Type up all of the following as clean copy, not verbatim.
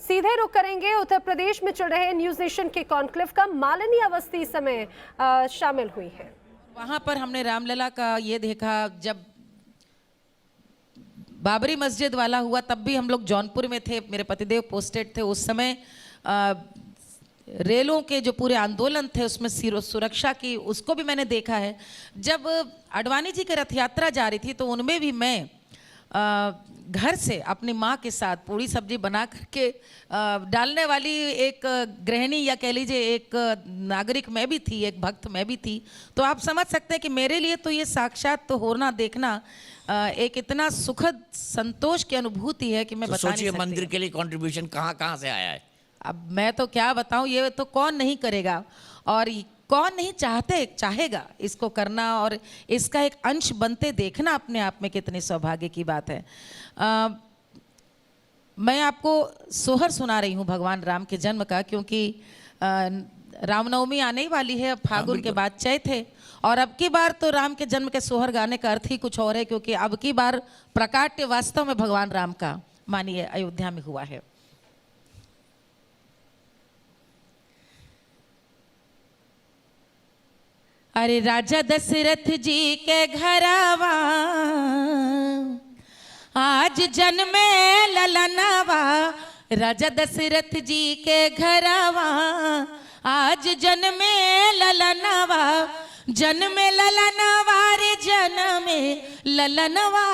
सीधे रुख करेंगे उत्तर प्रदेश में चल रहे न्यूज नेशन के कॉन्क्लेव का। मालिनी अवस्थी इस समय शामिल हुई है। वहां पर हमने रामलला का ये देखा, जब बाबरी मस्जिद वाला हुआ तब भी हम लोग जौनपुर में थे, मेरे पतिदेव पोस्टेड थे उस समय। रेलों के जो पूरे आंदोलन थे उसमें सुरक्षा की, उसको भी मैंने देखा है। जब आडवाणी जी की रथ यात्रा जा रही थी तो उनमें भी मैं घर से अपनी माँ के साथ पूरी सब्जी बना करके डालने वाली एक गृहिणी या कह लीजिए एक नागरिक मैं भी थी, एक भक्त मैं भी थी। तो आप समझ सकते हैं कि मेरे लिए तो ये साक्षात तो होना देखना एक इतना सुखद संतोष की अनुभूति है कि मैं बता नहीं सकती। मंदिर के लिए कंट्रीब्यूशन कहाँ से आया है? अब मैं तो क्या बताऊं, ये तो कौन नहीं करेगा और कौन नहीं चाहेगा इसको करना, और इसका एक अंश बनते देखना अपने आप में कितनी सौभाग्य की बात है। मैं आपको सोहर सुना रही हूँ भगवान राम के जन्म का, क्योंकि रामनवमी आने ही वाली है, फागुन के बाद चैत है, और अब की बार तो राम के जन्म के सोहर गाने का अर्थ ही कुछ और है, क्योंकि अब की बार प्रकाट्य वास्तव में भगवान राम का मानिए अयोध्या में हुआ है। अरे राजा दशरथ जी के घरवा आज जन्मे ललनवा, राजा दशरथ जी के घरवा आज जन्मे ललनवा, जन्मे ललनवा रे जन्मे ललनवा,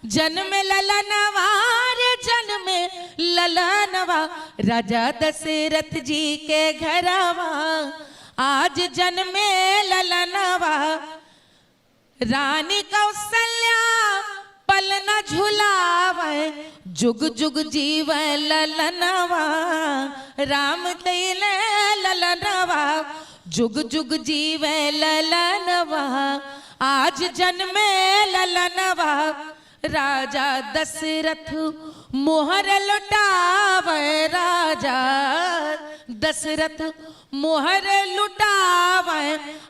जन्मे ललनवा रे जन्मे ललनवा, राजा दशरथ जी के घरवा आज जन्मे ललनवा, रानी कौशल्या पल न झुलावे, जुग जुग जीवे ललनवा, राम दिले ललनवा, जुग जुग जीवे ललनवा, आज जन्मे ललनवा, राजा दशरथ मोहर लुटावे, राजा दशरथ मोहर लुटावे,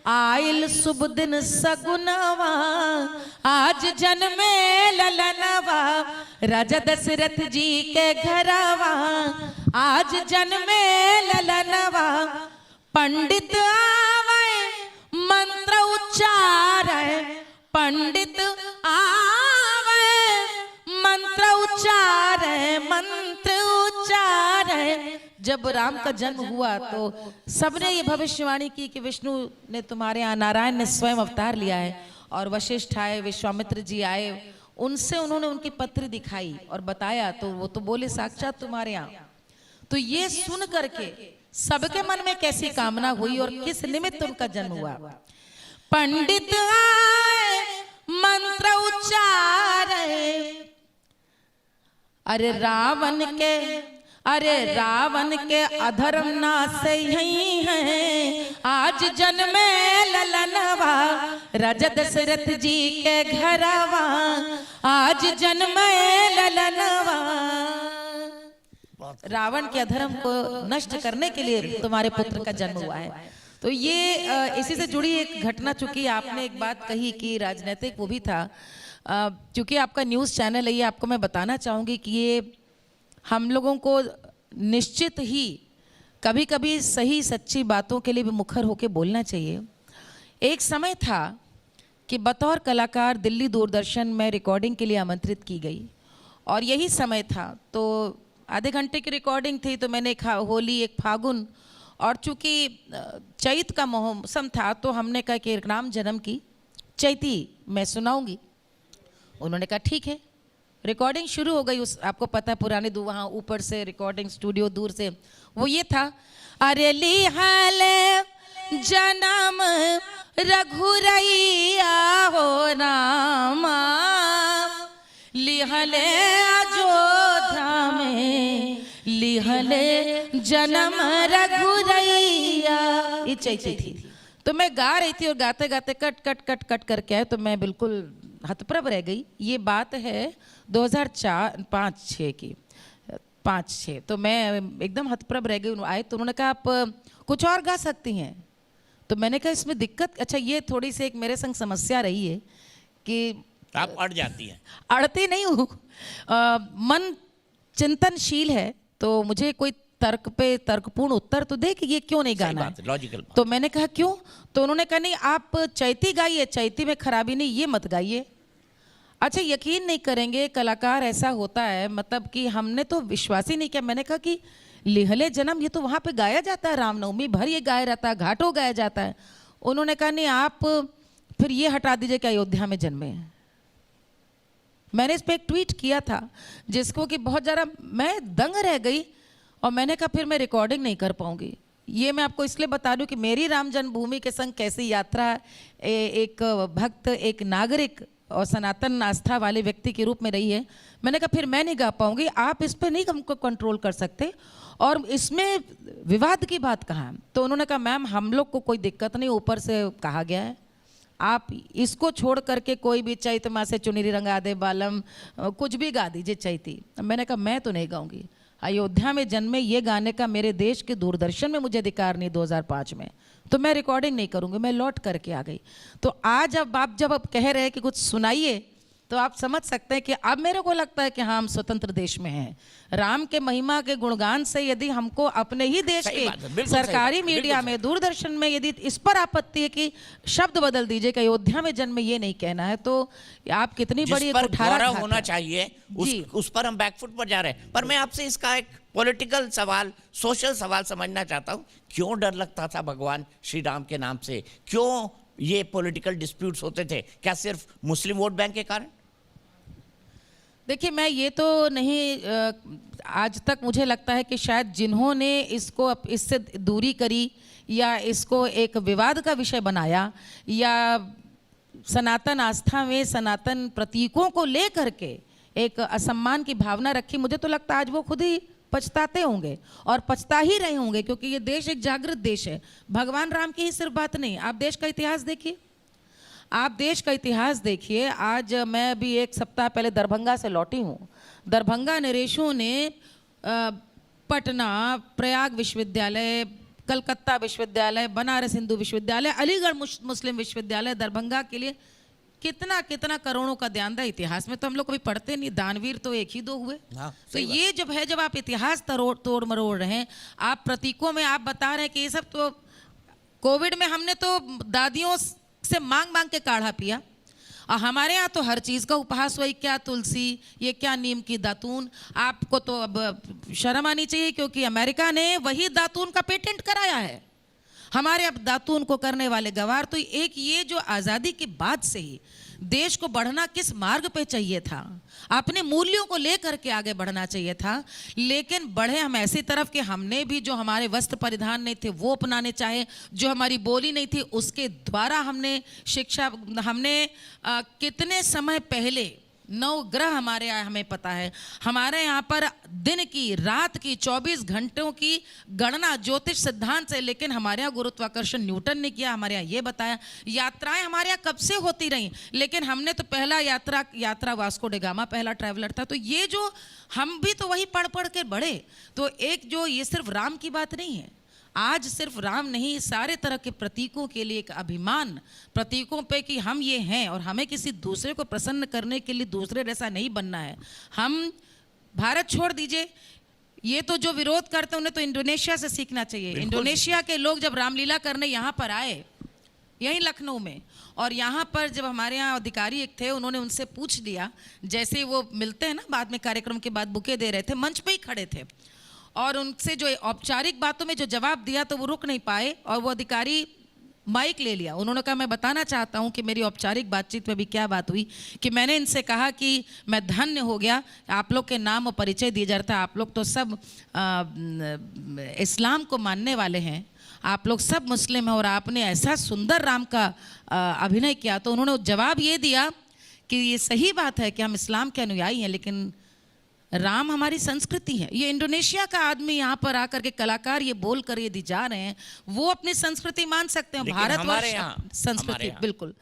आयल शुभ दिन सगुनवा, आज जन्मे ललनवा, राजा दशरथ जी के घरवा आज जन्मे ललनवा, पंडित आवे मंत्र उच्चारे, पंडित आवे मंत्र उच्चारे, मंत्र उच्चारे। जब राम का जन्म हुआ तो सबने ये भविष्यवाणी की कि विष्णु ने तुम्हारे यहाँ, नारायण ने स्वयं अवतार लिया है, और वशिष्ठ आए, विश्वामित्र जी आए, उनसे उन्होंने उनकी पत्री दिखाई और बताया, तो वो तो बोले साक्षात तुम्हारे यहाँ। तो ये सुन करके सबके मन में कैसी कामना हुई और किस निमित्त उनका जन्म हुआ। पंडित आए मंत्र उच्चारे, अरे रावण के अधर्म नाश यही है, आज जन्मे ललनवा, राजा दशरथ जी के घरवा आज जन्मे ललनवा। रावण के अधर्म को नष्ट करने के लिए तुम्हारे पुत्र का जन्म हुआ है। तो ये इसी से जुड़ी एक घटना, चूंकि आपने एक बात कही कि राजनीतिक वो भी था, चूंकि आपका न्यूज़ चैनल है, ये आपको मैं बताना चाहूँगी कि ये हम लोगों को निश्चित ही कभी कभी सही सच्ची बातों के लिए भी मुखर होकर बोलना चाहिए। एक समय था कि बतौर कलाकार दिल्ली दूरदर्शन में रिकॉर्डिंग के लिए आमंत्रित की गई, और यही समय था तो आधे घंटे की रिकॉर्डिंग थी। तो मैंने एक होली, एक फागुन, और चूँकि चैत का मौसम था तो हमने कहा कि राम जन्म की चैती मैं सुनाऊंगी। उन्होंने कहा ठीक है। रिकॉर्डिंग शुरू हो गई। उस आपको पता है पुराने वहाँ ऊपर से रिकॉर्डिंग स्टूडियो दूर से वो ये था, अरे लिहाले जन्म रघुरैया हो रामा, लिहले अयोध्या में लिहले जन्म रघुरैया। ये चैती थी। तो मैं गा रही थी और गाते गाते कट कट कट कट करके आए, तो मैं बिल्कुल हतप्रभ रह गई। ये बात है 2005-6 की, 5-6। तो मैं एकदम हतप्रभ रह गई। आए तो उन्होंने कहा आप कुछ और गा सकती हैं। तो मैंने कहा इसमें दिक्कत, अच्छा ये थोड़ी सी एक मेरे संग समस्या रही है कि आप अड़ जाती हैं। अड़ती नहीं हूँ, मन चिंतनशील है तो मुझे कोई तर्क पे तर्कपूर्ण उत्तर तो दे कि ये क्यों नहीं गाना है। लॉजिकल। तो मैंने कहा क्यों, तो उन्होंने कहा नहीं आप चैती गाइए, चैती में खराबी नहीं, ये मत गाइए। अच्छा, यकीन नहीं करेंगे, कलाकार ऐसा होता है, मतलब कि हमने तो विश्वास ही नहीं किया। मैंने कहा कि लिहले जन्म ये तो वहाँ पे गाया जाता है, रामनवमी भर ये गाया जाता है, घाटों गाया जाता है। उन्होंने कहा नहीं आप फिर ये हटा दीजिए कि अयोध्या में जन्मे हैं। मैंने इस पर एक ट्वीट किया था जिसको कि बहुत ज़्यादा मैं दंग रह गई, और मैंने कहा फिर मैं रिकॉर्डिंग नहीं कर पाऊंगी। ये मैं आपको इसलिए बता दूं कि मेरी राम जन्मभूमि के संग कैसी यात्रा एक भक्त, एक नागरिक और सनातन आस्था वाले व्यक्ति के रूप में रही है। मैंने कहा फिर मैं नहीं गा पाऊंगी, आप इस पर नहीं हमको कंट्रोल कर सकते, और इसमें विवाद की बात कहाँ है। तो उन्होंने कहा मैम हम लोग को कोई दिक्कत नहीं, ऊपर से कहा गया है, आप इसको छोड़ करके कोई भी चैत माँ से चुनरी रंगा दे बालम कुछ भी गा दीजिए चैती। मैंने कहा मैं तो नहीं गाऊंगी। अयोध्या में जन्मे ये गाने का मेरे देश के दूरदर्शन में मुझे अधिकार नहीं 2005 में, तो मैं रिकॉर्डिंग नहीं करूंगी, मैं लौट करके आ गई। तो आज अब आप जब अब कह रहे हैं कि कुछ सुनाइए, तो आप समझ सकते हैं कि अब मेरे को लगता है कि हाँ हम स्वतंत्र देश में हैं। राम के महिमा के गुणगान से यदि हमको अपने ही देश के सरकारी मीडिया में, दूरदर्शन में यदि इस पर आपत्ति है कि शब्द बदल दीजिए कि अयोध्या में जन्म ये नहीं कहना है, तो आप कितनी बड़ी कुठारा होना चाहिए उस पर हम बैकफुट पर जा रहे हैं। पर मैं आपसे इसका एक पॉलिटिकल सवाल, सोशल सवाल समझना चाहता हूँ। क्यों डर लगता था भगवान श्री राम के नाम से? क्यों ये पॉलिटिकल डिस्प्यूट्स होते थे? क्या सिर्फ मुस्लिम वोट बैंक के कारण? देखिए मैं ये तो नहीं, आज तक मुझे लगता है कि शायद जिन्होंने इसको इससे दूरी करी या इसको एक विवाद का विषय बनाया या सनातन आस्था में सनातन प्रतीकों को लेकर के एक असम्मान की भावना रखी, मुझे तो लगता है आज वो खुद ही पछताते होंगे और पछता ही रहे होंगे, क्योंकि ये देश एक जागृत देश है। भगवान राम की ही सिर्फ बात नहीं, आप देश का इतिहास देखिए, आप देश का इतिहास देखिए। आज मैं अभी एक सप्ताह पहले दरभंगा से लौटी हूँ। दरभंगा नरेशों ने पटना, प्रयाग विश्वविद्यालय, कलकत्ता विश्वविद्यालय, बनारस हिंदू विश्वविद्यालय, अलीगढ़ मुस्लिम विश्वविद्यालय, दरभंगा के लिए कितना कितना करोड़ों का ध्यान था। इतिहास में तो हम लोग कभी पढ़ते नहीं, दानवीर तो एक ही दो हुए। तो ये जब है, जब आप इतिहास तोड़ मरोड़ रहे हैं, आप प्रतीकों में आप बता रहे हैं कि ये सब, तो कोविड में हमने तो दादियों से मांग मांग के काढ़ा पिया, और हमारे यहाँ तो हर चीज़ का उपहास, वही क्या तुलसी, ये क्या नीम की दातून। आपको तो अब शर्म आनी चाहिए, क्योंकि अमेरिका ने वही दातून का पेटेंट कराया है। हमारे अब दातून को करने वाले गवार। तो एक ये जो आज़ादी के बाद से ही देश को बढ़ना किस मार्ग पे चाहिए था, अपने मूल्यों को लेकर के आगे बढ़ना चाहिए था, लेकिन बढ़े हम ऐसी तरफ कि हमने भी जो हमारे वस्त्र परिधान नहीं थे वो अपनाने चाहे, जो हमारी बोली नहीं थी उसके द्वारा हमने शिक्षा, हमने कितने समय पहले 9 ग्रह हमारे यहाँ, हमें पता है हमारे यहाँ पर दिन की रात की 24 घंटों की गणना ज्योतिष सिद्धांत से, लेकिन हमारे यहाँ गुरुत्वाकर्षण न्यूटन ने किया, हमारे यहाँ ये बताया। यात्राएं हमारे यहाँ कब से होती रही, लेकिन हमने तो पहला यात्रा वास्को डे गामा पहला ट्रैवलर था। तो ये जो हम भी तो वही पढ़ पढ़ के बढ़े। तो एक जो ये सिर्फ राम की बात नहीं है, आज सिर्फ राम नहीं, सारे तरह के प्रतीकों के लिए एक अभिमान, प्रतीकों पे कि हम ये हैं और हमें किसी दूसरे को प्रसन्न करने के लिए दूसरे जैसा नहीं बनना है। हम भारत छोड़ दीजिए, ये तो जो विरोध करते हैं उन्हें तो इंडोनेशिया से सीखना चाहिए। इंडोनेशिया के लोग जब रामलीला करने यहाँ पर आए, यहीं लखनऊ में, और यहाँ पर जब हमारे यहाँ अधिकारी एक थे, उन्होंने उनसे पूछ लिया, जैसे वो मिलते हैं ना बाद में, कार्यक्रम के बाद बुके दे रहे थे, मंच पे ही खड़े थे, और उनसे जो औपचारिक बातों में जो जवाब दिया तो वो रुक नहीं पाए, और वो अधिकारी माइक ले लिया। उन्होंने कहा मैं बताना चाहता हूँ कि मेरी औपचारिक बातचीत में भी क्या बात हुई, कि मैंने इनसे कहा कि मैं धन्य हो गया, आप लोग के नाम और परिचय दिया जाता है, आप लोग तो सब इस्लाम को मानने वाले हैं, आप लोग सब मुस्लिम हैं, और आपने ऐसा सुंदर राम का अभिनय किया। तो उन्होंने जवाब ये दिया कि ये सही बात है कि हम इस्लाम के अनुयायी हैं, लेकिन राम हमारी संस्कृति है। ये इंडोनेशिया का आदमी यहाँ पर आकर के कलाकार ये बोल कर यदि जा रहे हैं, वो अपनी संस्कृति मान सकते हैं, भारतवर्ष संस्कृति बिल्कुल।